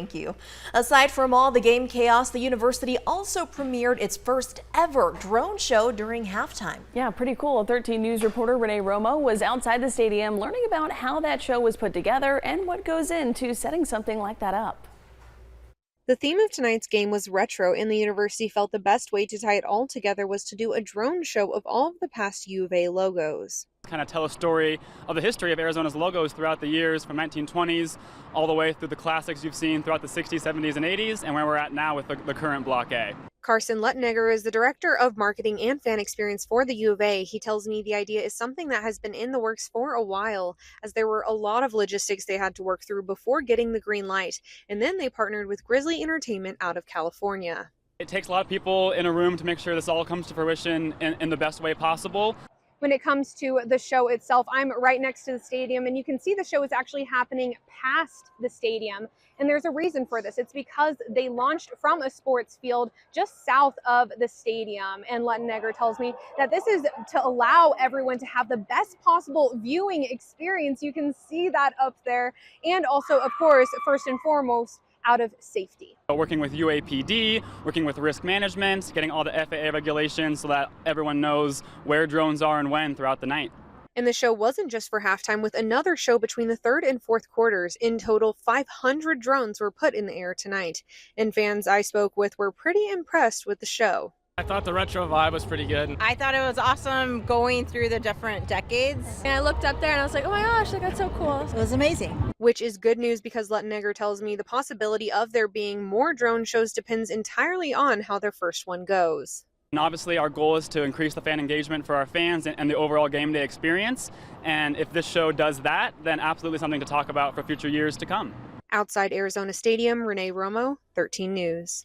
Thank you. Aside from all the game chaos, the university also premiered its first ever drone show during halftime. Yeah, pretty cool. 13 News reporter Renee Romo was outside the stadium learning about how that show was put together and what goes into setting something like that up. The theme of tonight's game was retro, and the university felt the best way to tie it all together was to do a drone show of all of the past U of A logos. Kind of tell a story of the history of Arizona's logos throughout the years from 1920s all the way through the classics you've seen throughout the 60s, 70s, and 80s, and where we're at now with the current Block A. Carson Luttenegger is the director of marketing and fan experience for the U of A. He tells me the idea is something that has been in the works for a while, as there were a lot of logistics they had to work through before getting the green light, and then they partnered with Grizzly Entertainment out of California. It takes a lot of people in a room to make sure this all comes to fruition in the best way possible. When it comes to the show itself, I'm right next to the stadium, and you can see the show is actually happening past the stadium. And there's a reason for this. It's because they launched from a sports field just south of the stadium. And Luttenegger tells me that this is to allow everyone to have the best possible viewing experience. You can see that up there. And also, of course, first and foremost, out of safety. Working with UAPD, working with risk management, getting all the FAA regulations so that everyone knows where drones are and when throughout the night. And the show wasn't just for halftime, with another show between the third and fourth quarters. In total, 500 drones were put in the air tonight. And fans I spoke with were pretty impressed with the show. I thought the retro vibe was pretty good. I thought it was awesome going through the different decades. And I looked up there and I was like, oh my gosh, like, that's so cool. It was amazing. Which is good news, because Luttenegger tells me the possibility of there being more drone shows depends entirely on how their first one goes. And obviously our goal is to increase the fan engagement for our fans and the overall game day experience. And if this show does that, then absolutely something to talk about for future years to come. Outside Arizona Stadium, Renee Romo, 13 News.